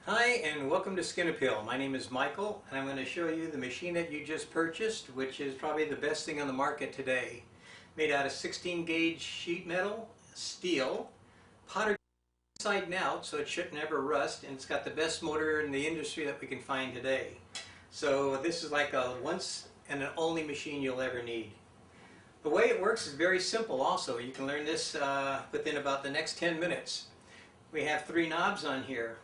Hi and welcome to Skin Apeel. My name is Michael and I'm going to show you the machine that you just purchased, which is probably the best thing on the market today. Made out of 16 gauge sheet metal, steel, powder inside and out so it should never rust, and it's got the best motor in the industry that we can find today. So this is like a once and an only machine you'll ever need. The way it works is very simple also. You can learn this within about the next 10 minutes. We have 3 knobs on here.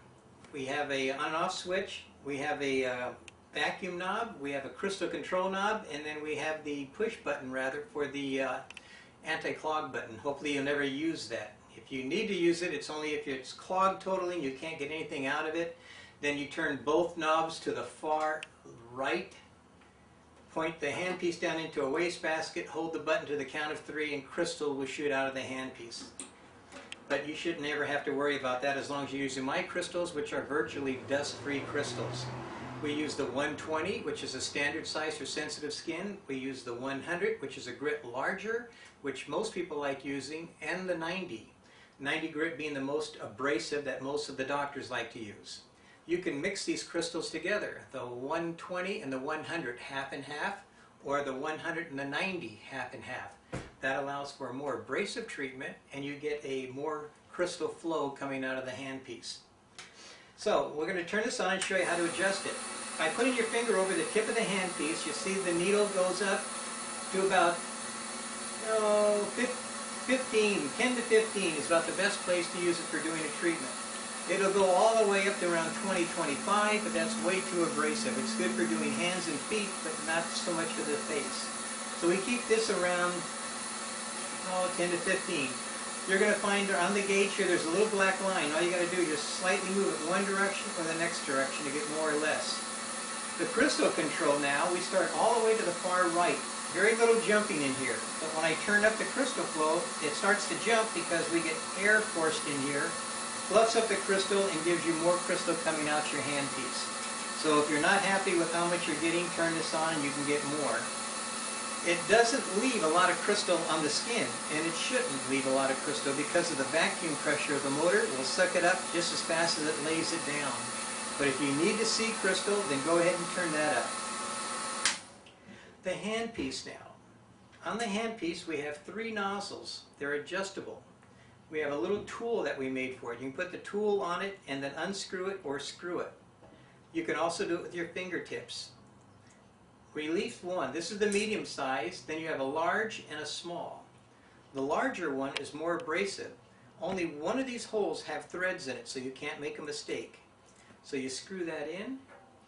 We have a on-off switch, we have a vacuum knob, we have a crystal control knob, and then we have the push button rather for the anti-clog button. Hopefully you'll never use that. If you need to use it, it's only if it's clogged totally and you can't get anything out of it. Then you turn both knobs to the far right, point the handpiece down into a wastebasket, hold the button to the count of 3, and crystal will shoot out of the handpiece. But you should never have to worry about that as long as you're using my crystals, which are virtually dust-free crystals. We use the 120, which is a standard size for sensitive skin. We use the 100, which is a grit larger, which most people like using, and the 90. 90 grit being the most abrasive that most of the doctors like to use. You can mix these crystals together, the 120 and the 100 half and half, or the 100 and the 90 half and half. That allows for a more abrasive treatment and you get a more crystal flow coming out of the handpiece. So we're going to turn this on and show you how to adjust it. By putting your finger over the tip of the handpiece, you see the needle goes up to about 10 to 15 is about the best place to use it for doing a treatment. It'll go all the way up to around 20, 25, but that's way too abrasive. It's good for doing hands and feet, but not so much for the face. So we keep this around 10 to 15. You're going to find on the gauge here there's a little black line. All you got to do is just slightly move it one direction or the next direction to get more or less. The crystal control now, we start all the way to the far right. Very little jumping in here. But when I turn up the crystal flow, it starts to jump because we get air forced in here, fluffs up the crystal and gives you more crystal coming out your handpiece. So if you're not happy with how much you're getting, turn this on and you can get more. It doesn't leave a lot of crystal on the skin, and it shouldn't leave a lot of crystal because of the vacuum pressure of the motor. It will suck it up just as fast as it lays it down. But if you need to see crystal, then go ahead and turn that up. The handpiece now. On the handpiece we have 3 nozzles. They're adjustable. We have a little tool that we made for it. You can put the tool on it and then unscrew it or screw it. You can also do it with your fingertips. Relief 1, this is the medium size, then you have a large and a small. The larger one is more abrasive. Only one of these holes have threads in it, so you can't make a mistake. So you screw that in,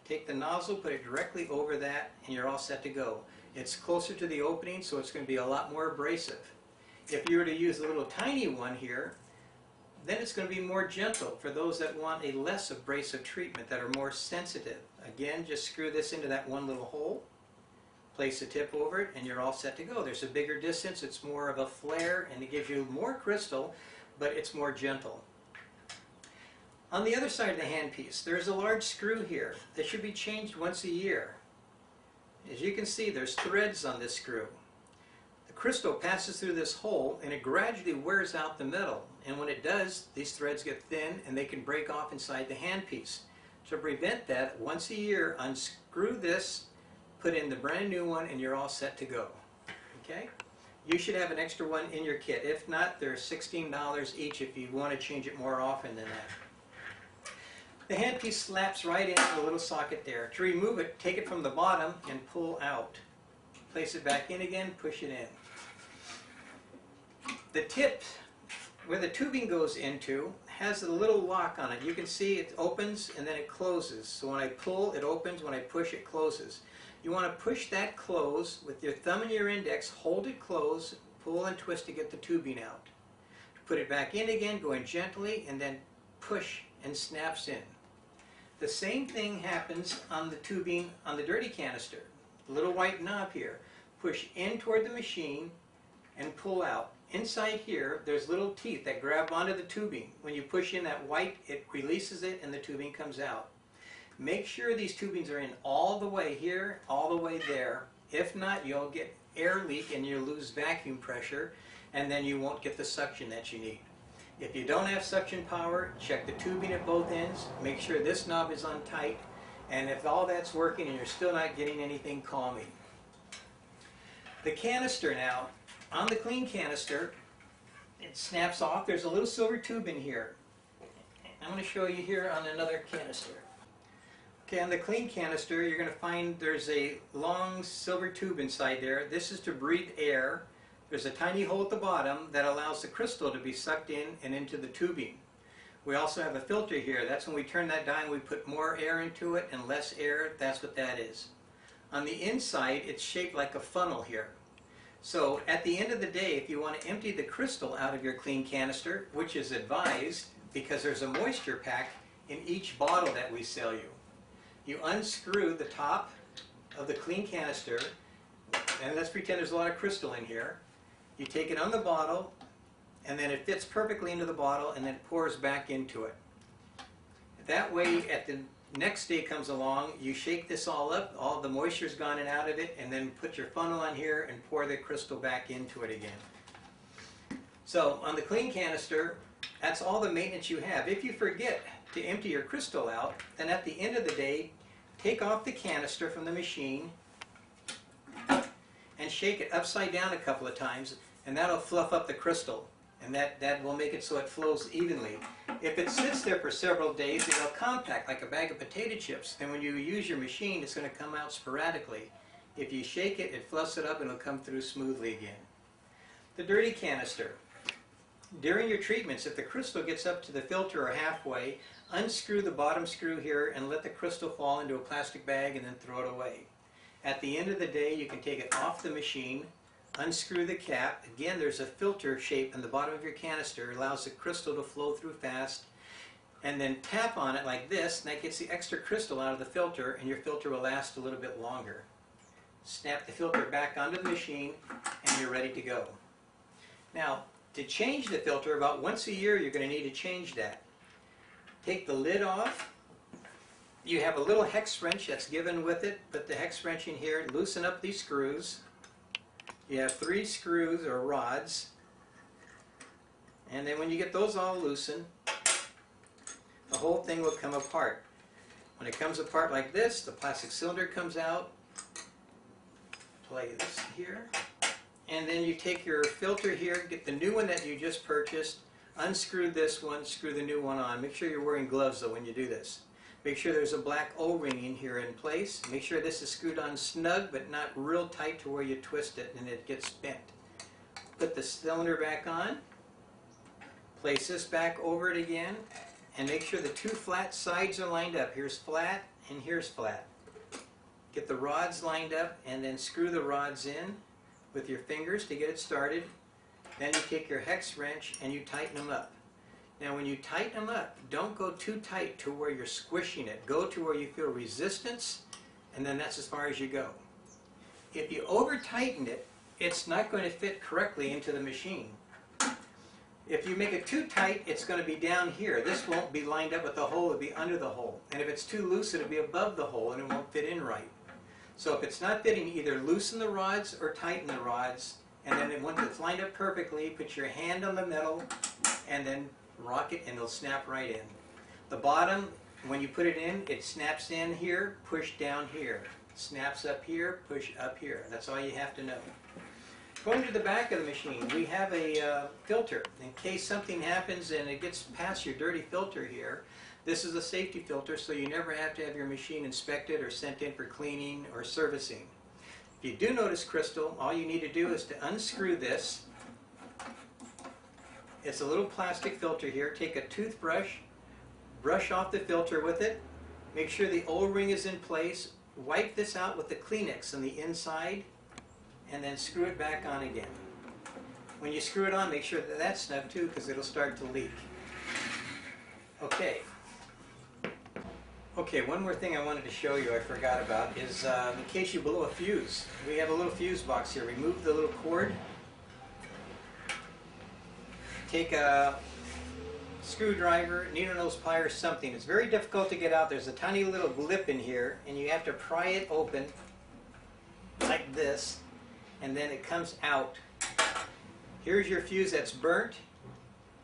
take the nozzle, put it directly over that, and you're all set to go. It's closer to the opening, so it's going to be a lot more abrasive. If you were to use the little tiny one here, then it's going to be more gentle for those that want a less abrasive treatment, that are more sensitive. Again, just screw this into that one little hole. Place the tip over it and you're all set to go. There's a bigger distance, it's more of a flare, and it gives you more crystal, but it's more gentle. On the other side of the handpiece, there's a large screw here that should be changed once a year. As you can see, there's threads on this screw. The crystal passes through this hole and it gradually wears out the metal, and when it does, these threads get thin and they can break off inside the handpiece. To prevent that, once a year, unscrew this, put in the brand new one, and you're all set to go. Okay? You should have an extra one in your kit. If not, they're $16 each if you want to change it more often than that. The handpiece slaps right into the little socket there. To remove it, take it from the bottom and pull out. Place it back in again, push it in. The tip, where the tubing goes into, has a little lock on it. You can see it opens and then it closes. So when I pull, it opens. When I push, it closes. You want to push that close with your thumb and your index, hold it closed, pull and twist to get the tubing out. Put it back in again, going gently, and then push and snaps in. The same thing happens on the tubing on the dirty canister. The little white knob here. Push in toward the machine and pull out. Inside here, there's little teeth that grab onto the tubing. When you push in that white, it releases it and the tubing comes out. Make sure these tubings are in all the way here, all the way there. If not, you'll get air leak and you'll lose vacuum pressure, and then you won't get the suction that you need. If you don't have suction power, check the tubing at both ends, make sure this knob is on tight, and if all that's working and you're still not getting anything, call me. The canister now, on the clean canister, it snaps off. There's a little silver tube in here. I'm going to show you here on another canister. Okay, on the clean canister, you're going to find there's a long silver tube inside there. This is to breathe air. There's a tiny hole at the bottom that allows the crystal to be sucked in and into the tubing. We also have a filter here. That's when we turn that dial, we put more air into it and less air. That's what that is. On the inside, it's shaped like a funnel here. So at the end of the day, if you want to empty the crystal out of your clean canister, which is advised because there's a moisture pack in each bottle that we sell you, you unscrew the top of the clean canister, and let's pretend there's a lot of crystal in here. You take it on the bottle, and then it fits perfectly into the bottle, and then it pours back into it. That way, at the next day comes along, you shake this all up, all the moisture's gone and out of it, and then put your funnel on here and pour the crystal back into it again. So on the clean canister, that's all the maintenance you have. If you forget to empty your crystal out, then at the end of the day, take off the canister from the machine and shake it upside down a couple of times, and that'll fluff up the crystal, and that will make it so it flows evenly. If it sits there for several days, it'll compact like a bag of potato chips. Then when you use your machine, it's going to come out sporadically. If you shake it, it fluffs it up and it'll come through smoothly again. The dirty canister. During your treatments, if the crystal gets up to the filter or halfway, unscrew the bottom screw here and let the crystal fall into a plastic bag and then throw it away. At the end of the day, you can take it off the machine, unscrew the cap. Again, there's a filter shape in the bottom of your canister. It allows the crystal to flow through fast. And then tap on it like this, and that gets the extra crystal out of the filter, and your filter will last a little bit longer. Snap the filter back onto the machine, and you're ready to go. Now, to change the filter, about once a year, you're going to need to change that. Take the lid off. You have a little hex wrench that's given with it. Put the hex wrench in here, loosen up these screws. You have 3 screws or rods, and then when you get those all loosened, the whole thing will come apart. When it comes apart like this, the plastic cylinder comes out. Play this here, and then you take your filter here, get the new one that you just purchased, unscrew this one, screw the new one on. Make sure you're wearing gloves though when you do this. Make sure there's a black O-ring in here in place. Make sure this is screwed on snug but not real tight to where you twist it and it gets bent. Put the cylinder back on. Place this back over it again, and make sure the 2 flat sides are lined up. Here's flat and here's flat. Get the rods lined up and then screw the rods in with your fingers to get it started. Then you take your hex wrench and you tighten them up. Now when you tighten them up, don't go too tight to where you're squishing it. Go to where you feel resistance, and then that's as far as you go. If you over tighten it, it's not going to fit correctly into the machine. If you make it too tight, it's going to be down here. This won't be lined up with the hole, it'll be under the hole. And if it's too loose, it'll be above the hole and it won't fit in right. So if it's not fitting, either loosen the rods or tighten the rods, and then once it's lined up perfectly, put your hand on the metal and then rock it and it'll snap right in. The bottom, when you put it in, it snaps in here, push down here. Snaps up here, push up here. That's all you have to know. Going to the back of the machine, we have a filter. In case something happens and it gets past your dirty filter here, this is a safety filter, so you never have to have your machine inspected or sent in for cleaning or servicing. If you do notice crystal, all you need to do is to unscrew this. It's a little plastic filter here. Take a toothbrush, brush off the filter with it, make sure the O-ring is in place, wipe this out with the Kleenex on the inside, and then screw it back on again. When you screw it on, make sure that that's snug too, because it'll start to leak. Okay, one more thing I wanted to show you I forgot about is in case you blow a fuse. We have a little fuse box here. Remove the little cord. Take a screwdriver, needle nose plier, something. It's very difficult to get out. There's a tiny little lip in here, and you have to pry it open like this, and then it comes out. Here's your fuse that's burnt.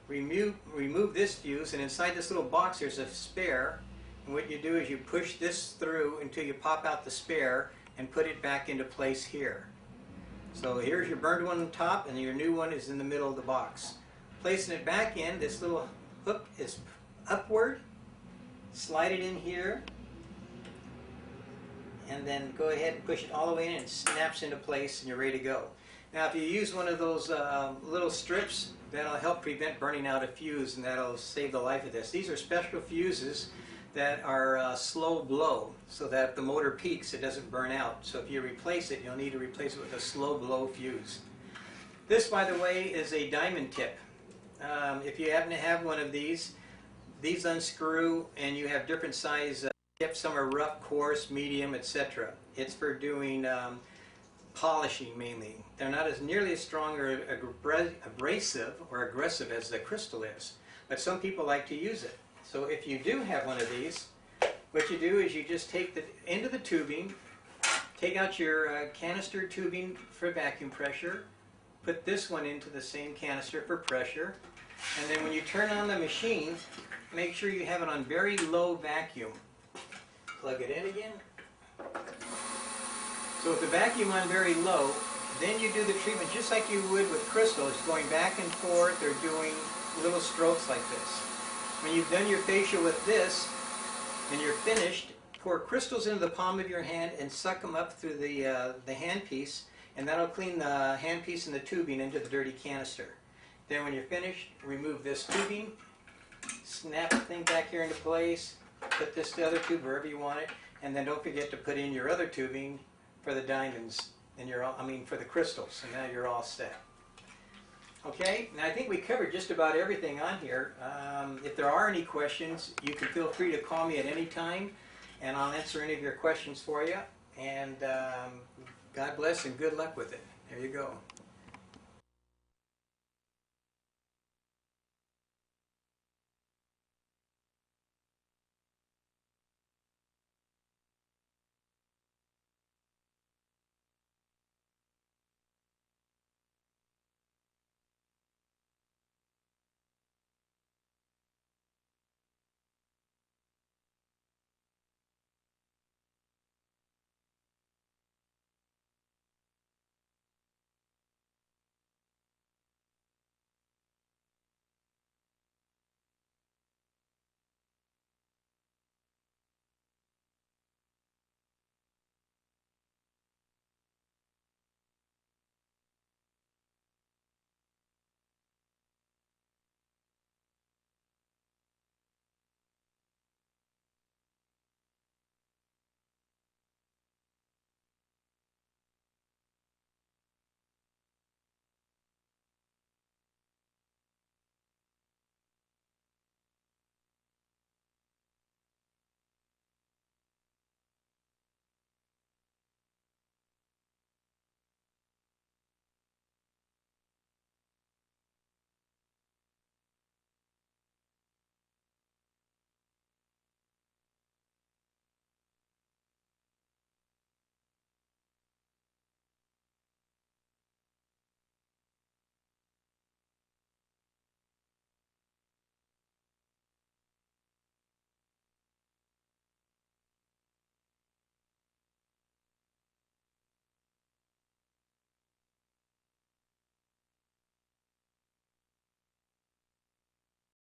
remove this fuse, and inside this little box there's a spare, and what you do is you push this through until you pop out the spare and put it back into place here. So here's your burned one on top, and your new one is in the middle of the box. Placing it back in, this little hook is upward. Slide it in here, and then go ahead and push it all the way in, and it snaps into place, and you're ready to go. Now if you use one of those little strips, that'll help prevent burning out a fuse, and that'll save the life of this. These are special fuses that are slow blow, so that if the motor peaks it doesn't burn out. So if you replace it, you'll need to replace it with a slow blow fuse. This, by the way, is a diamond tip. If you happen to have one of these unscrew, and you have different size tips. Some are rough, coarse, medium, etc. It's for doing polishing mainly. They're not as nearly as strong or abrasive or aggressive as the crystal is, but some people like to use it. So if you do have one of these, what you do is you just take the end of the tubing, take out your canister tubing for vacuum pressure, put this one into the same canister for pressure, and then when you turn on the machine, make sure you have it on very low vacuum. Plug it in again. So with the vacuum on very low, then you do the treatment just like you would with crystals, going back and forth or doing little strokes like this. When you've done your facial with this and you're finished, pour crystals into the palm of your hand and suck them up through the handpiece, and that'll clean the handpiece and the tubing into the dirty canister. Then when you're finished, remove this tubing, snap the thing back here into place, put this to the other tube wherever you want it, and then don't forget to put in your other tubing for the diamonds, and for the crystals, and now you're all set. Okay, now I think we covered just about everything on here. If there are any questions, you can feel free to call me at any time, and I'll answer any of your questions for you. And God bless and good luck with it. There you go.